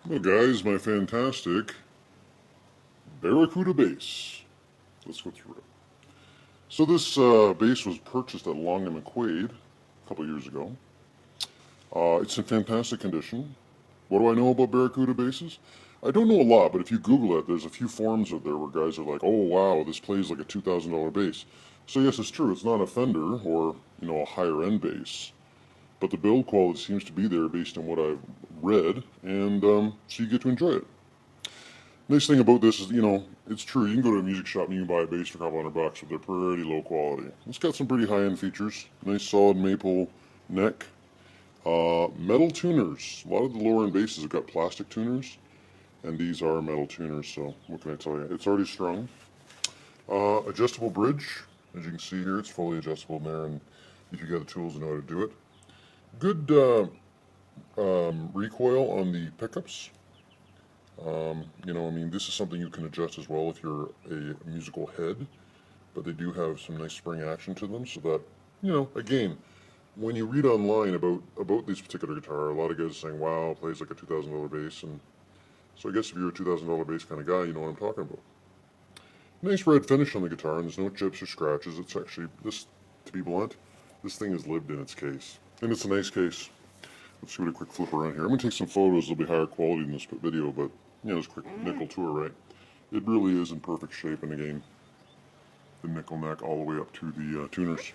Well, guys, my fantastic baracuda bass. Let's go through it. So this bass was purchased at Long and McQuaid a couple years ago. It's in fantastic condition. What do I know about baracuda basses? I don't know a lot, but if you Google it, there's a few forums out there where guys are like, "Oh wow, this plays like a $2,000 bass." So yes, it's true. It's not a Fender or a higher end bass, but the build quality seems to be there based on what I've read, and so you get to enjoy it. Nice thing about this is, it's true. You can go to a music shop and you can buy a bass for a couple $100, but they're pretty low quality. It's got some pretty high-end features. Nice solid maple neck. Metal tuners. A lot of the lower-end basses have got plastic tuners, and these are metal tuners, so what can I tell you? It's already strung. Adjustable bridge. As you can see here, it's fully adjustable in there, and if you got the tools, you know how to do it. Good recoil on the pickups. This is something you can adjust as well if you're a musical head, but they do have some nice spring action to them so that, again, when you read online about this particular guitar, a lot of guys are saying, wow, it plays like a $2,000 bass, and so I guess if you're a $2,000 bass kind of guy, you know what I'm talking about. Nice red finish on the guitar, and there's no chips or scratches. It's actually, to be blunt, this thing has lived in its case. And it's a nice case. Let's give it a quick flip around here. I'm going to take some photos. They'll be higher quality than this video, but, it's a quick nickel tour, right? It really is in perfect shape, and again, the nickel neck all the way up to the tuners.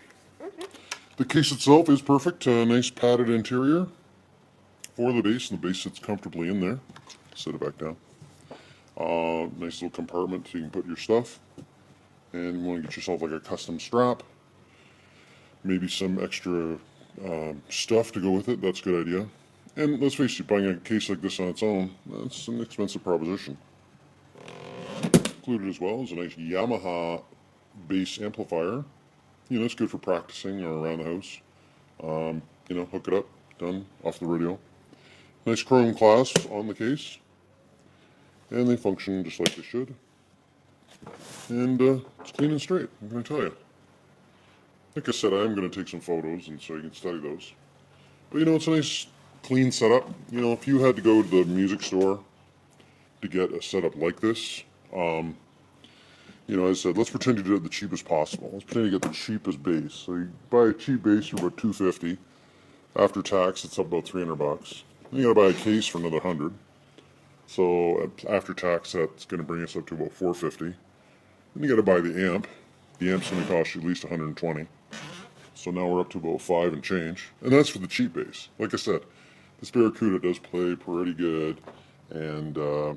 The case itself is perfect. Nice padded interior for the bass, and the bass sits comfortably in there. Set it back down. Nice little compartment so you can put your stuff. And you want to get yourself like a custom strap. Maybe some extra stuff to go with it. That's a good idea. And let's face it, buying a case like this on its own, that's an expensive proposition. Included as well is a nice Yamaha bass amplifier. It's good for practicing or around the house. Hook it up, done, off the radio. Nice chrome clasps on the case. And they function just like they should. And it's clean and straight, I'm going to tell you. Like I said, I am going to take some photos, and so you can study those. But it's a nice, clean setup. If you had to go to the music store to get a setup like this, as I said, let's pretend you did it the cheapest possible. Let's pretend you get the cheapest bass. So you buy a cheap bass for about $250. After tax, it's up about $300. Then you got to buy a case for another $100. So after tax, that's going to bring us up to about $450. Then you got to buy the amp. The amp's going to cost you at least $120. So now we're up to about $5 and change, and that's for the cheap bass. Like I said, this Barracuda does play pretty good, and I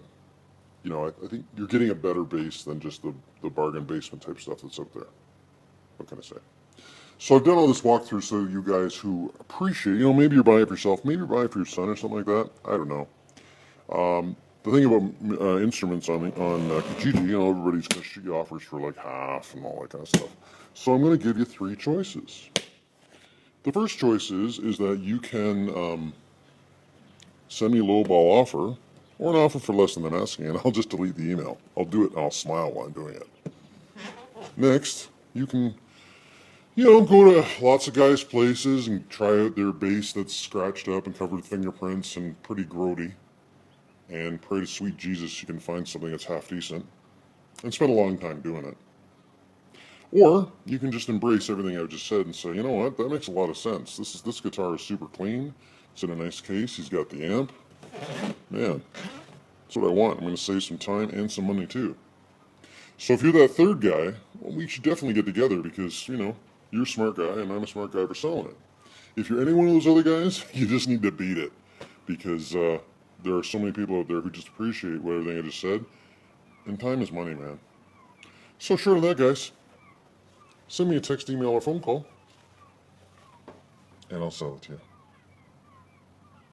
think you're getting a better bass than just the bargain basement type stuff that's out there. What can I say? So I've done all this walkthrough so you guys who appreciate, maybe you're buying it for yourself, maybe you're buying it for your son or something like that. I don't know. The thing about instruments on Kijiji, everybody's going to shoot you offers for like half and all that kind of stuff. So I'm going to give you three choices. The first choice is that you can send me a lowball offer or an offer for less than I'm asking, and I'll just delete the email. I'll do it and I'll smile while I'm doing it. Next, you can, go to lots of guys' places and try out their bass that's scratched up and covered with fingerprints and pretty grody, and pray to sweet Jesus you can find something that's half decent, and spend a long time doing it. Or you can just embrace everything I've just said and say, you know what, that makes a lot of sense. This guitar is super clean. It's in a nice case. He's got the amp. Man, that's what I want. I'm going to save some time and some money too. So if you're that third guy, well, we should definitely get together because, you're a smart guy and I'm a smart guy for selling it. If you're any one of those other guys, you just need to beat it because there are so many people out there who just appreciate what everything I just said. And time is money, man. So short of that, guys, send me a text, email, or phone call, and I'll sell it to you.